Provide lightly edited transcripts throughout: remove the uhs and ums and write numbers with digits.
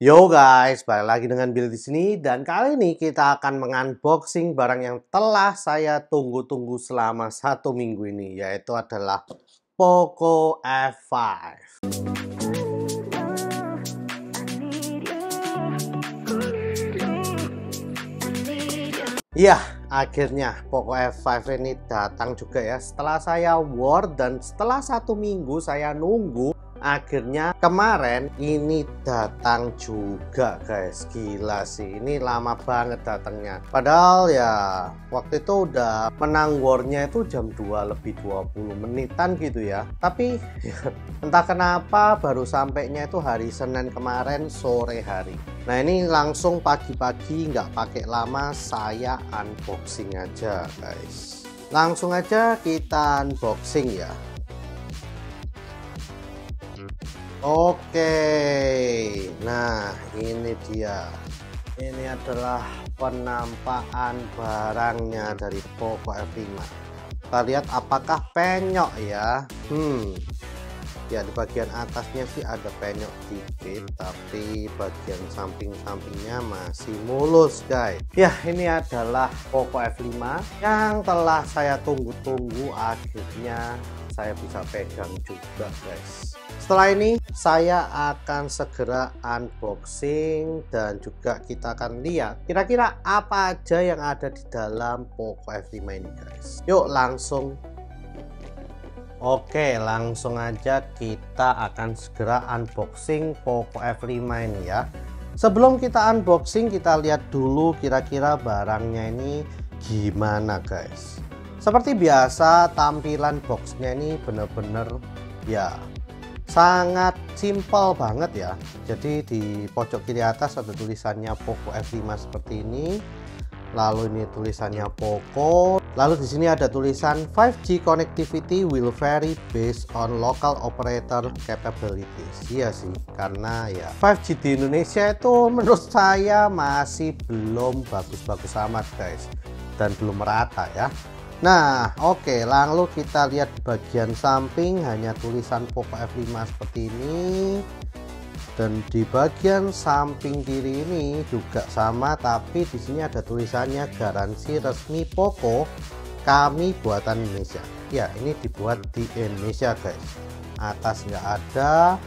Yo guys, balik lagi dengan Bill di sini dan kali ini kita akan mengunboxing barang yang telah saya tunggu-tunggu selama 1 minggu ini, yaitu adalah Poco F5. Iya, akhirnya Poco F5 ini datang juga ya. Setelah saya war dan setelah 1 minggu saya nunggu, akhirnya kemarin ini datang juga guys. Gila sih, ini lama banget datangnya. Padahal ya waktu itu udah menang warnya itu jam 2 lebih 20 menitan gitu ya. Tapi entah kenapa baru sampainya itu hari Senin kemarin sore hari. Nah ini langsung pagi-pagi nggak pakai lama, saya unboxing aja guys. Langsung aja kita unboxing ya. Oke, nah ini dia. Ini adalah penampakan barangnya dari Poco F5. Kita lihat apakah penyok ya. Ya di bagian atasnya sih ada penyok dikit, tapi bagian samping-sampingnya masih mulus guys. Ya ini adalah Poco F5 yang telah saya tunggu-tunggu, akhirnya saya bisa pegang juga guys. Setelah ini saya akan segera unboxing dan juga kita akan lihat kira-kira apa aja yang ada di dalam Poco F5 ini guys. Yuk langsung. Oke, langsung aja kita akan segera unboxing Poco F5 ini ya. Sebelum kita unboxing, kita lihat dulu kira-kira barangnya ini gimana guys. Seperti biasa, tampilan boxnya ini bener-bener ya sangat simple banget ya. Jadi di pojok kiri atas ada tulisannya Poco F5 seperti ini. Lalu ini tulisannya Poco. Lalu di sini ada tulisan 5G connectivity will vary based on local operator capabilities. Iya sih, karena ya 5G di Indonesia itu menurut saya masih belum bagus-bagus amat guys, dan belum merata ya. Nah oke, lalu kita lihat bagian samping hanya tulisan Poco F5 seperti ini. Dan di bagian samping kiri ini juga sama, tapi di sini ada tulisannya garansi resmi Poco, kami buatan Indonesia. Ya ini dibuat di Indonesia guys. Atas nggak ada,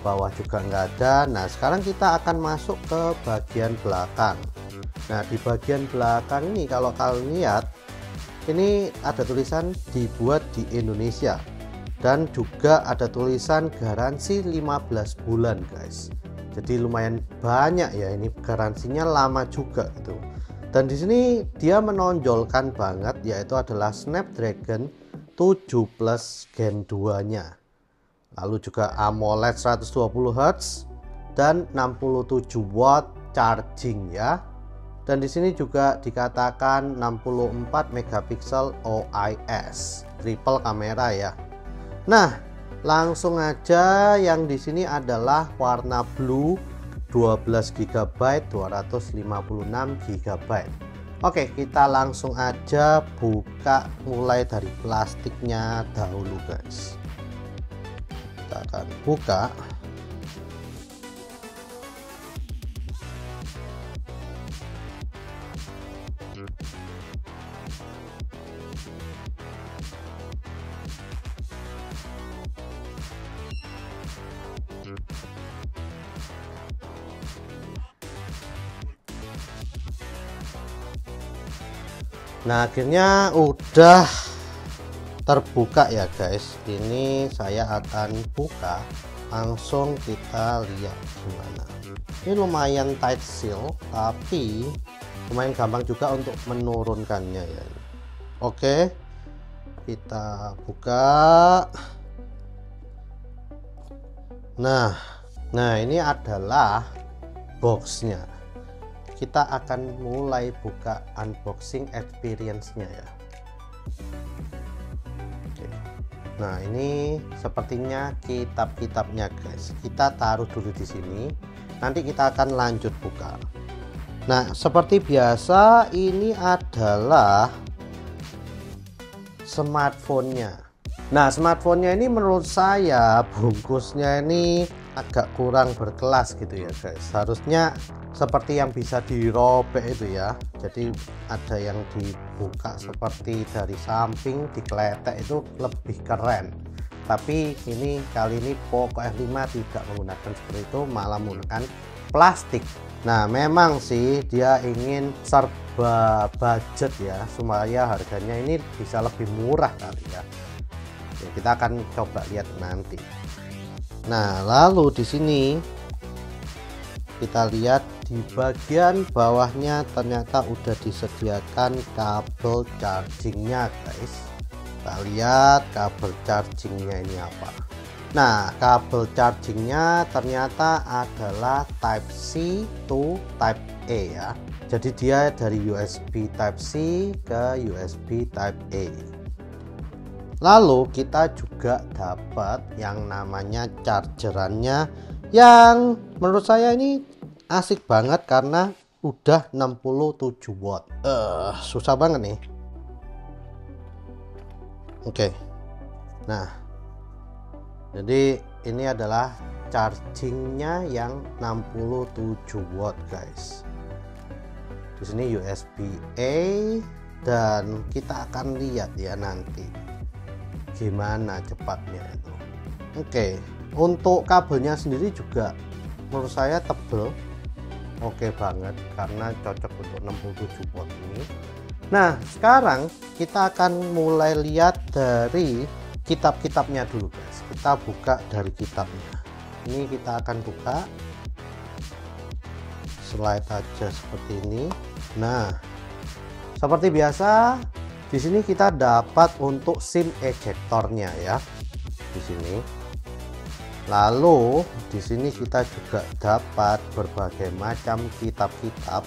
bawah juga nggak ada. Nah sekarang kita akan masuk ke bagian belakang. Nah di bagian belakang ini kalau kalian lihat, ini ada tulisan dibuat di Indonesia. Dan juga ada tulisan garansi 15 bulan guys. Jadi lumayan banyak ya, ini garansinya lama juga gitu. Dan di sini dia menonjolkan banget, yaitu adalah Snapdragon 7 Plus Gen 2 nya. Lalu juga AMOLED 120 Hz dan 67 watt charging ya. Dan di sini juga dikatakan 64 megapiksel OIS, triple kamera ya. Nah, langsung aja yang di sini adalah warna blue 12 GB 256 GB. Oke, kita langsung aja buka mulai dari plastiknya dahulu guys. Kita akan buka. Nah akhirnya udah terbuka ya guys. Ini saya akan buka, langsung kita lihat gimana. Ini lumayan tight seal, tapi lumayan gampang juga untuk menurunkannya ya. Oke, kita buka. Nah ini adalah boxnya. Kita akan mulai buka unboxing experience-nya ya. Oke. Nah ini sepertinya kitab-kitabnya guys. Kita taruh dulu di sini. Nanti kita akan lanjut buka. Nah seperti biasa ini adalah smartphone-nya. Nah smartphone-nya ini menurut saya bungkusnya ini agak kurang berkelas gitu ya guys. Harusnya seperti yang bisa dirobek itu ya, jadi ada yang dibuka seperti dari samping dikeletek, itu lebih keren. Tapi ini kali ini Poco F5 tidak menggunakan seperti itu, malah menggunakan plastik. Nah memang sih dia ingin serba budget ya, supaya harganya ini bisa lebih murah kali ya. Oke, kita akan coba lihat nanti. Nah, lalu di sini kita lihat di bagian bawahnya ternyata udah disediakan kabel chargingnya guys. Kita lihat kabel chargingnya ini apa. Nah, kabel chargingnya ternyata adalah Type C to Type A ya. Jadi dia dari USB Type C ke USB Type A. Lalu kita juga dapat yang namanya chargerannya, yang menurut saya ini asik banget karena udah 67 watt. Susah banget nih. Oke. Nah, jadi ini adalah chargingnya yang 67 watt guys. Di sini USB A, dan kita akan lihat ya nanti gimana cepatnya itu. Oke, untuk kabelnya sendiri juga menurut saya tebel, oke banget karena cocok untuk 67 watt ini. Nah sekarang kita akan mulai lihat dari kitab-kitabnya dulu guys. Kita buka dari kitabnya. Ini kita akan buka slide aja seperti ini. Nah seperti biasa di sini kita dapat untuk SIM ejectornya ya di sini. Lalu di sini kita juga dapat berbagai macam kitab-kitab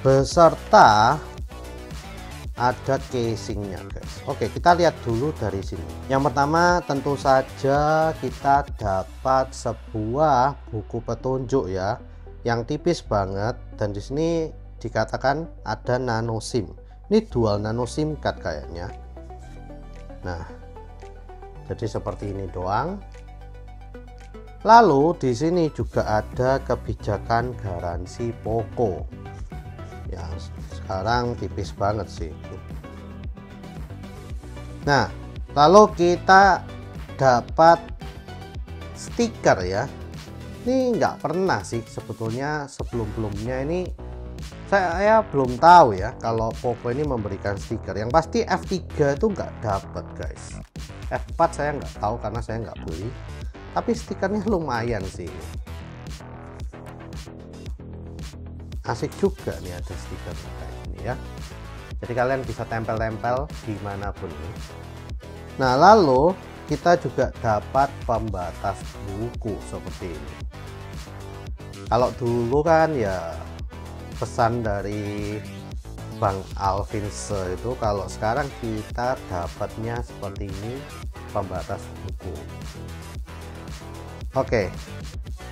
beserta ada casingnya guys. Oke, kita lihat dulu dari sini. Yang pertama tentu saja kita dapat sebuah buku petunjuk ya, yang tipis banget, dan di sini dikatakan ada nano SIM. Ini dual nano SIM card kayaknya. Nah, jadi seperti ini doang. Lalu di sini juga ada kebijakan garansi Poco. Ya, sekarang tipis banget sih. Nah, lalu kita dapat stiker ya. Ini nggak pernah sih sebetulnya sebelum-belumnya ini. Saya belum tahu ya kalau Poco ini memberikan stiker. Yang pasti F3 itu nggak dapat guys. F4 saya nggak tahu karena saya nggak beli. Tapi stikernya lumayan sih. Asik juga nih ada stiker kayak ini ya. Jadi kalian bisa tempel-tempel dimanapun nih. Nah lalu kita juga dapat pembatas buku seperti ini. Kalau dulu kan ya pesan dari Bang Alvinse itu, kalau sekarang kita dapatnya seperti ini, pembatas buku. Oke,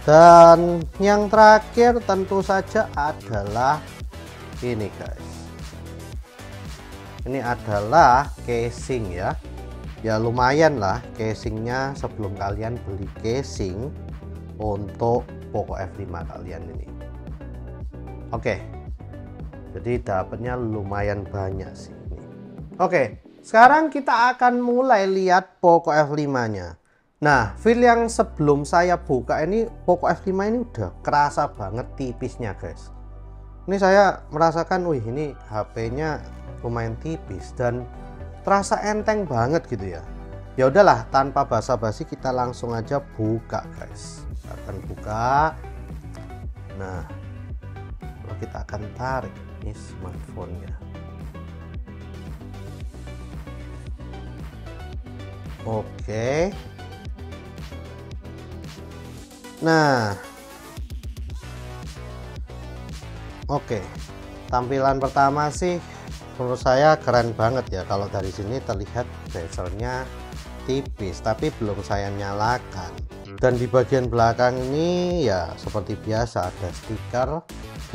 dan yang terakhir tentu saja adalah ini guys. Ini adalah casing ya. Ya lumayan lah casingnya sebelum kalian beli casing untuk Poco F5 kalian ini. Oke, jadi dapatnya lumayan banyak sih ini. Oke, sekarang kita akan mulai lihat Poco F5 nya. Nah, feel yang sebelum saya buka ini, Poco F5 ini udah kerasa banget tipisnya guys. Ini saya merasakan, wih ini HP nya lumayan tipis dan terasa enteng banget gitu ya. Ya udahlah, tanpa basa-basi kita langsung aja buka guys. Kita akan buka. Nah, kita akan tarik ini smartphone-nya. Oke. Nah, oke. Tampilan pertama sih menurut saya keren banget ya. Kalau dari sini terlihat bezelnya tipis, tapi belum saya nyalakan. Dan di bagian belakang ini ya seperti biasa ada stiker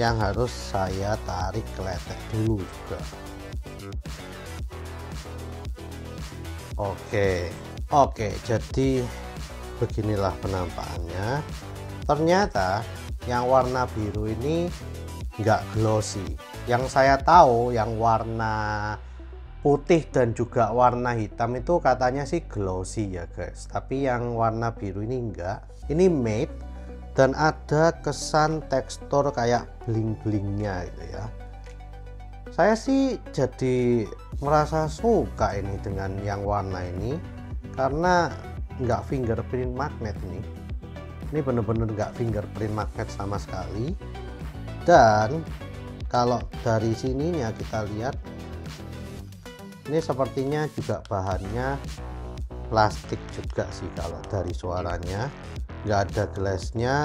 yang harus saya tarik keletek dulu juga. Oke, jadi beginilah penampakannya. Ternyata yang warna biru ini nggak glossy. Yang saya tahu yang warna putih dan juga warna hitam itu katanya sih glossy ya guys, tapi yang warna biru ini enggak. Ini matte dan ada kesan tekstur kayak bling-blingnya gitu ya. Saya sih jadi merasa suka ini dengan yang warna ini karena nggak fingerprint magnet ini. Ini bener-bener nggak fingerprint magnet sama sekali. Dan kalau dari sininya kita lihat, ini sepertinya juga bahannya plastik juga sih. Kalau dari suaranya nggak ada glassnya.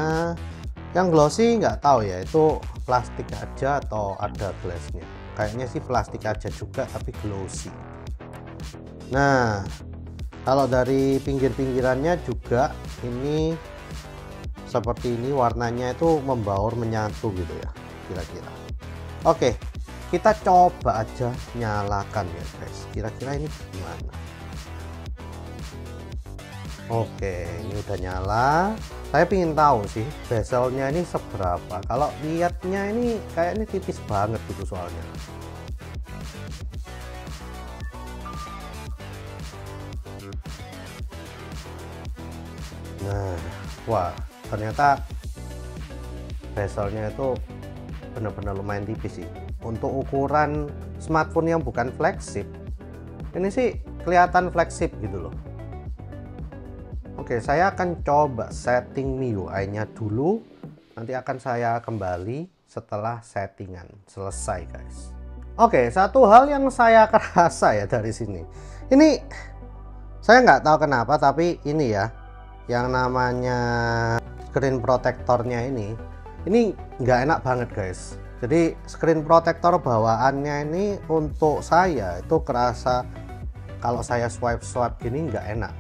Yang glossy nggak tahu ya, itu plastik aja atau ada glassnya. Kayaknya sih plastik aja juga tapi glossy. Nah, kalau dari pinggir-pinggirannya juga ini seperti ini, warnanya itu membaur menyatu gitu ya kira-kira. Oke, kita coba aja nyalakan ya guys, kira-kira ini gimana. Oke, ini udah nyala. Saya ingin tahu sih bezelnya ini seberapa. Kalau lihatnya ini kayaknya tipis banget gitu soalnya. Nah, wah, ternyata bezelnya itu benar-benar lumayan tipis sih. Untuk ukuran smartphone yang bukan flagship, ini sih kelihatan flagship gitu loh. Oke, saya akan coba setting MIUI-nya dulu. Nanti akan saya kembali setelah settingan selesai, guys. Oke, satu hal yang saya kerasa ya dari sini. Ini saya nggak tahu kenapa, tapi ini ya, yang namanya screen protectornya ini nggak enak banget, guys. Jadi screen protector bawaannya ini untuk saya itu kerasa kalau saya swipe gini nggak enak.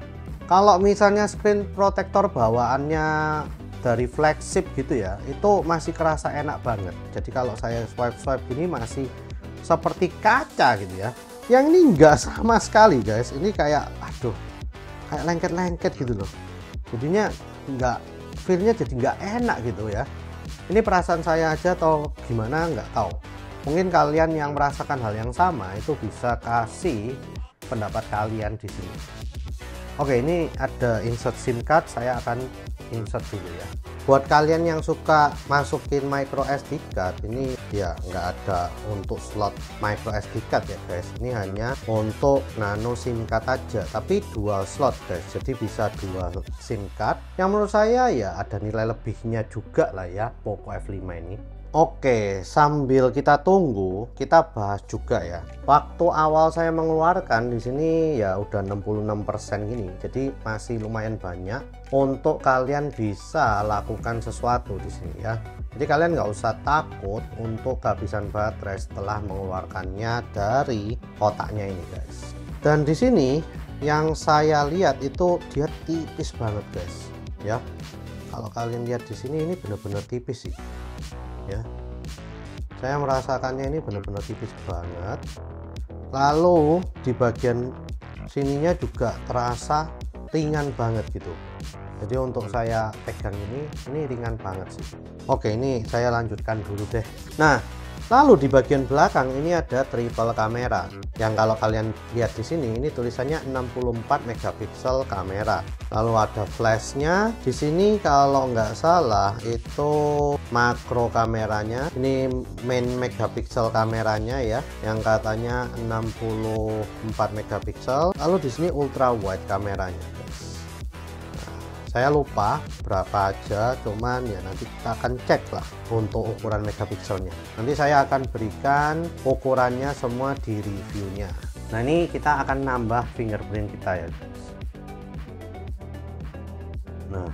Kalau misalnya screen protector bawaannya dari flagship gitu ya, itu masih kerasa enak banget. Jadi kalau saya swipe gini masih seperti kaca gitu ya. Yang ini enggak sama sekali guys. Ini kayak aduh, kayak lengket-lengket gitu loh. Jadinya enggak, feelnya jadi nggak enak gitu ya. Ini perasaan saya aja atau gimana nggak tahu. Mungkin kalian yang merasakan hal yang sama itu bisa kasih pendapat kalian di sini. Oke, ini ada insert SIM card, saya akan insert dulu ya. Buat kalian yang suka masukin micro SD card, ini ya nggak ada untuk slot micro SD card ya guys. Ini hanya untuk nano SIM card aja, tapi dual slot guys. Jadi bisa dual SIM card. Yang menurut saya ya ada nilai lebihnya juga lah ya Poco F5 ini. Oke, sambil kita tunggu, kita bahas juga ya. Waktu awal saya mengeluarkan di sini ya udah 66% gini. Jadi masih lumayan banyak untuk kalian bisa lakukan sesuatu di sini ya. Jadi kalian nggak usah takut untuk kehabisan baterai setelah mengeluarkannya dari kotaknya ini guys. Dan di sini yang saya lihat itu dia tipis banget guys ya. Kalau kalian lihat di sini ini benar-benar tipis sih. Ya, saya merasakannya ini benar-benar tipis banget. Lalu di bagian sininya juga terasa ringan banget gitu. Jadi untuk saya pegang ini ringan banget sih. Oke, ini saya lanjutkan dulu deh. Nah, lalu di bagian belakang ini ada triple kamera. Yang kalau kalian lihat di sini ini tulisannya 64 megapiksel kamera. Lalu ada flashnya. Di sini kalau nggak salah itu makro kameranya. Ini main megapiksel kameranya ya, yang katanya 64 megapiksel. Lalu di sini ultra wide kameranya, guys. Saya lupa berapa aja, cuman ya nanti kita akan cek lah untuk ukuran megapikselnya. Nanti saya akan berikan ukurannya semua di reviewnya. Nah, ini kita akan nambah fingerprint kita ya guys. Nah,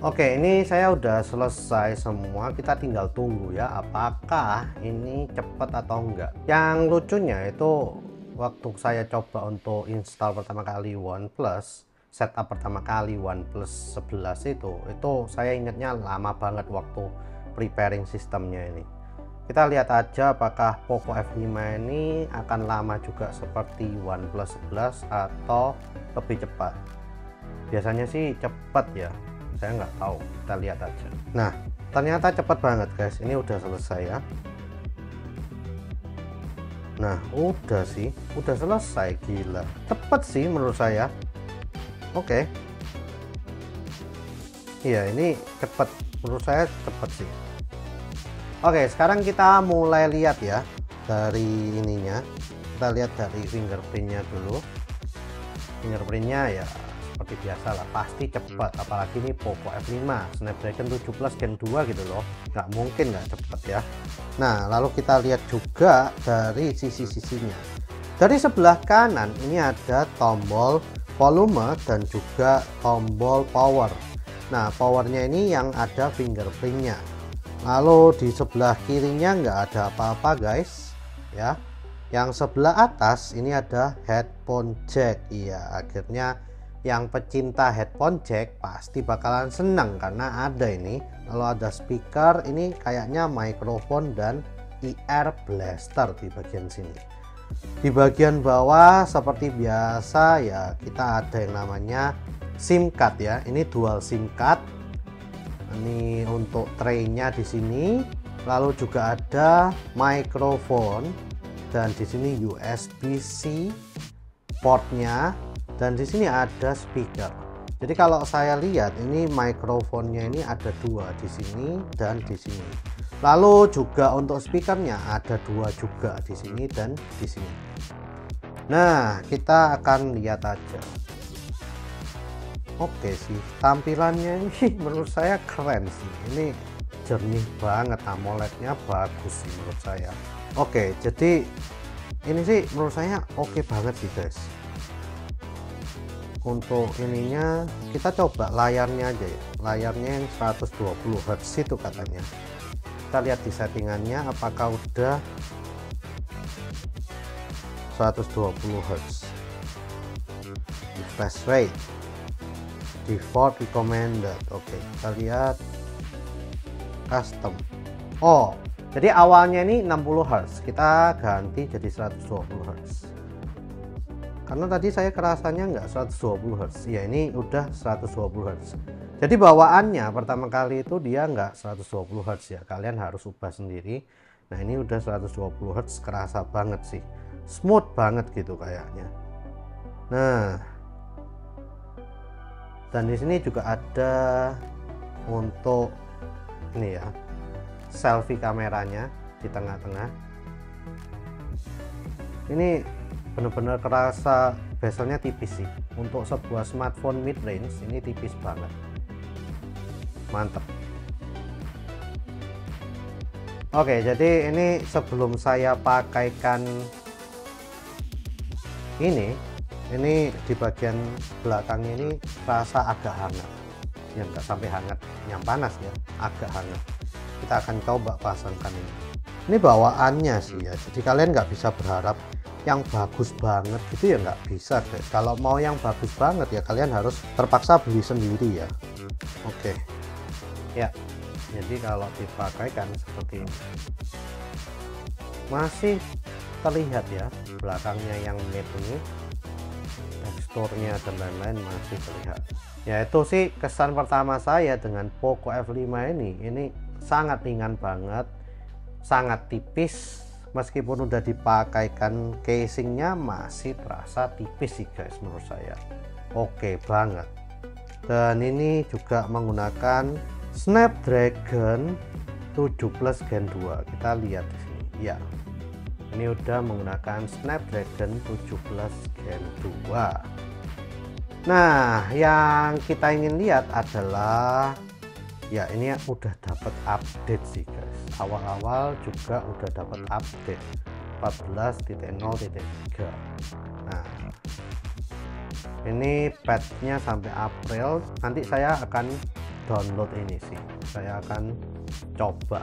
oke, ini saya udah selesai semua. Kita tinggal tunggu ya apakah ini cepet atau enggak. Yang lucunya itu waktu saya coba untuk install pertama kali OnePlus, setup pertama kali OnePlus 11 itu saya ingatnya lama banget waktu preparing sistemnya ini. Kita lihat aja apakah Poco F5 ini akan lama juga seperti OnePlus 11 atau lebih cepat. Biasanya sih cepet ya, saya nggak tahu, kita lihat aja. Nah ternyata cepet banget guys, ini udah selesai ya. Nah udah sih, udah selesai, gila cepet sih menurut saya. Oke. Iya ini cepet, menurut saya cepet sih. Oke sekarang kita mulai lihat ya dari ininya. Kita lihat dari fingerprintnya dulu. Fingerprintnya ya seperti biasa lah, pasti cepat, apalagi ini Poco F5 Snapdragon 7 Plus Gen 2 gitu loh, nggak mungkin nggak cepet ya. Nah lalu kita lihat juga dari sisi-sisinya. Dari sebelah kanan ini ada tombol volume dan juga tombol power. Nah powernya ini yang ada fingerprintnya. Lalu di sebelah kirinya nggak ada apa-apa guys ya. Yang sebelah atas ini ada headphone jack. Iya akhirnya yang pecinta headphone jack pasti bakalan senang karena ada ini. Lalu ada speaker, ini kayaknya mikrofon dan ear blaster di bagian sini. Di bagian bawah seperti biasa ya kita ada yang namanya SIM card ya. Ini dual SIM card. Ini untuk tray-nya di sini. Lalu juga ada mikrofon dan di sini USB-C portnya, dan di sini ada speaker. Jadi kalau saya lihat ini mikrofonnya ini ada dua di sini dan di sini. Lalu juga untuk speakernya ada dua juga di sini dan di sini. Nah kita akan lihat aja. Oke sih tampilannya ini menurut saya keren sih. Ini jernih banget, AMOLED-nya bagus sih menurut saya. Oke jadi ini sih menurut saya oke banget sih guys. Untuk ininya kita coba layarnya aja ya, layarnya yang 120 Hz itu katanya. Kita lihat di settingannya apakah udah 120 Hz. Refresh rate, default recommended. Oke kita lihat custom. Oh jadi awalnya ini 60 Hz, kita ganti jadi 120 Hz. Karena tadi saya kerasanya nggak 120 Hz. Ya ini udah 120 Hz. Jadi bawaannya pertama kali itu dia nggak 120 Hz ya. Kalian harus ubah sendiri. Nah ini udah 120 Hz, kerasa banget sih. Smooth banget gitu kayaknya. Nah. Dan di sini juga ada untuk ini ya, selfie kameranya di tengah-tengah. Ini benar-benar kerasa bezelnya tipis sih. Untuk sebuah smartphone mid range ini tipis banget. Mantap. Oke, jadi ini sebelum saya pakaikan ini di bagian belakangnya ini rasa agak hangat. Ya enggak sampai hangat yang panas ya, agak hangat. Kita akan coba pasangkan ini bawaannya sih ya, jadi kalian nggak bisa berharap yang bagus banget gitu ya, nggak bisa guys. Kalau mau yang bagus banget ya kalian harus terpaksa beli sendiri ya. Oke ya, jadi kalau dipakaikan seperti ini masih terlihat ya belakangnya yang matte ini, teksturnya dan lain-lain masih terlihat ya. Itu sih kesan pertama saya dengan Poco F5 ini sangat ringan banget, sangat tipis. Meskipun udah dipakaikan casingnya masih terasa tipis sih guys menurut saya. Oke banget. Dan ini juga menggunakan Snapdragon 7 Plus Gen 2. Kita lihat di sini ya, ini udah menggunakan Snapdragon 7 Plus Gen 2. Nah yang kita ingin lihat adalah ya ini udah dapat update sih guys. Awal-awal juga udah dapat update 14.0.3. Nah ini patchnya sampai April. Nanti saya akan download ini sih, saya akan coba.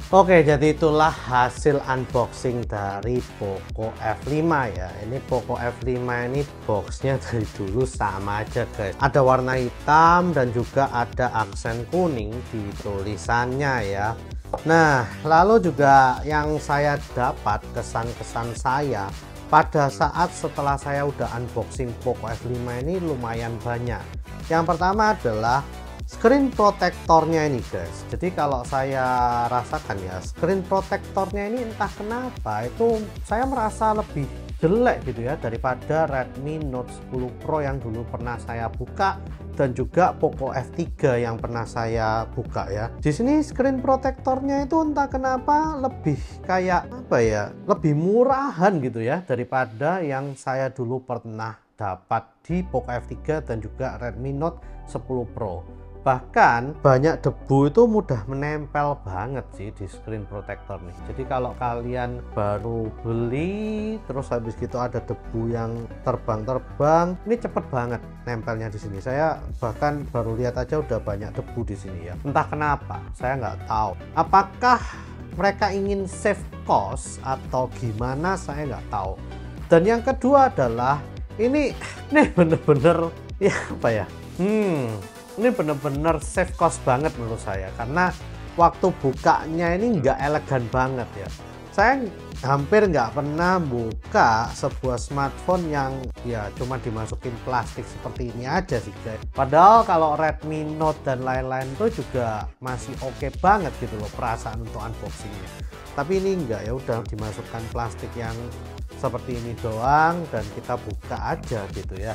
Oke, jadi itulah hasil unboxing dari Poco F5 ya. Ini Poco F5 ini boxnya dari dulu sama aja guys. Ada warna hitam dan juga ada aksen kuning di tulisannya ya. Nah, lalu juga yang saya dapat kesan-kesan saya pada saat setelah saya udah unboxing Poco F5 ini lumayan banyak. Yang pertama adalah screen protectornya ini guys. Jadi kalau saya rasakan ya, screen protectornya ini entah kenapa itu saya merasa lebih jelek gitu ya daripada Redmi Note 10 Pro yang dulu pernah saya buka dan juga Poco F3 yang pernah saya buka ya. Di sini screen protectornya itu entah kenapa lebih kayak apa ya, lebih murahan gitu ya daripada yang saya dulu pernah dapat di Poco F3 dan juga Redmi Note 10 Pro. Bahkan banyak debu itu mudah menempel banget sih di screen protector nih. Jadi kalau kalian baru beli terus habis gitu ada debu yang terbang-terbang, ini cepet banget nempelnya di sini. Saya bahkan baru lihat aja udah banyak debu di sini ya. Entah kenapa, saya nggak tahu. Apakah mereka ingin save cost atau gimana, saya nggak tahu. Dan yang kedua adalah ini bener-bener ya apa ya? Ini bener-bener save cost banget menurut saya, karena waktu bukanya ini nggak elegan banget ya. Saya hampir nggak pernah buka sebuah smartphone yang ya cuma dimasukin plastik seperti ini aja sih guys. Padahal kalau Redmi Note dan lain-lain itu juga masih oke banget gitu loh perasaan untuk unboxingnya. Tapi ini enggak, ya udah dimasukkan plastik yang seperti ini doang dan kita buka aja gitu ya.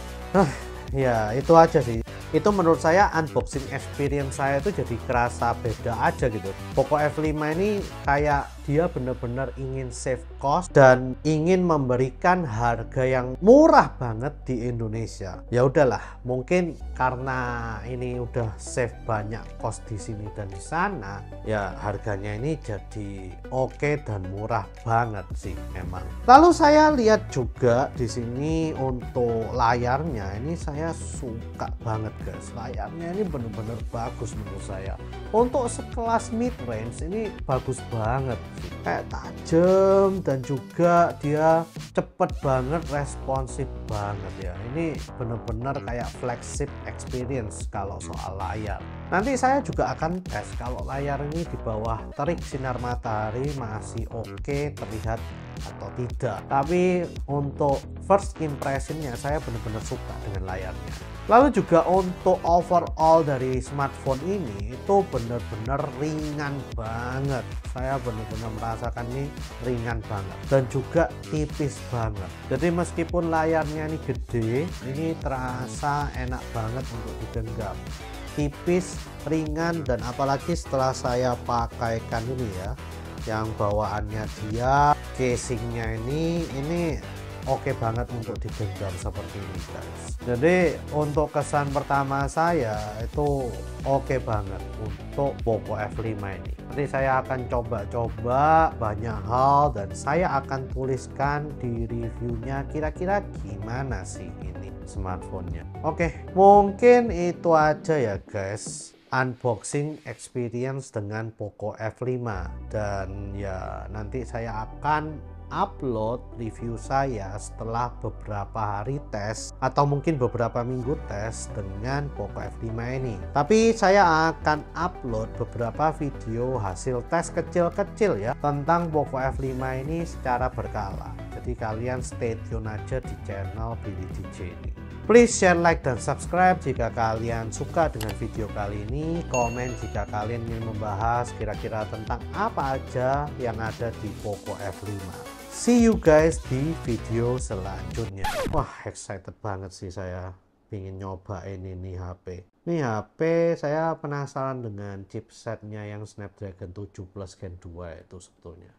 Ya itu aja sih. Itu menurut saya unboxing experience saya itu jadi kerasa beda aja gitu. Poco F5 ini kayak dia bener-bener ingin save cost dan ingin memberikan harga yang murah banget di Indonesia. Ya udahlah, mungkin karena ini udah save banyak cost di sini dan di sana, ya harganya ini jadi oke dan murah banget sih memang. Lalu saya lihat juga di sini untuk layarnya, ini saya suka banget guys. Layarnya ini bener-bener bagus menurut saya. Untuk sekelas mid range ini bagus banget sih. Kayak tajam dan juga dia cepet banget, responsif banget ya. Ini bener-bener kayak flagship experience kalau soal layar. Nanti saya juga akan tes kalau layar ini di bawah terik sinar matahari masih oke terlihat atau tidak. Tapi untuk first impressionnya saya benar-benar suka dengan layarnya. Lalu juga untuk overall dari smartphone ini itu benar-benar ringan banget. Saya benar-benar merasakan ini ringan banget dan juga tipis banget. Jadi meskipun layarnya ini gede, ini terasa enak banget untuk digenggam. Tipis, ringan, dan apalagi setelah saya pakaikan ini ya, yang bawaannya dia, casingnya ini oke banget untuk digenggam seperti ini guys. Jadi untuk kesan pertama saya itu oke banget untuk Poco F5 ini. Nanti saya akan coba-coba banyak hal dan saya akan tuliskan di reviewnya kira-kira gimana sih ini smartphone-nya. Oke, mungkin itu aja ya guys, unboxing experience dengan Poco F5. Dan ya nanti saya akan upload review saya setelah beberapa hari tes atau mungkin beberapa minggu tes dengan Poco F5 ini. Tapi saya akan upload beberapa video hasil tes kecil-kecil ya tentang Poco F5 ini secara berkala. Jadi kalian stay tune aja di channel Billy DJ ini. Please share, like, dan subscribe jika kalian suka dengan video kali ini. Komen jika kalian ingin membahas kira-kira tentang apa aja yang ada di Poco F5. See you guys di video selanjutnya. Wah, excited banget sih saya ingin nyobain ini HP. Ini HP saya penasaran dengan chipsetnya yang Snapdragon 7 Plus Gen 2 itu sebetulnya.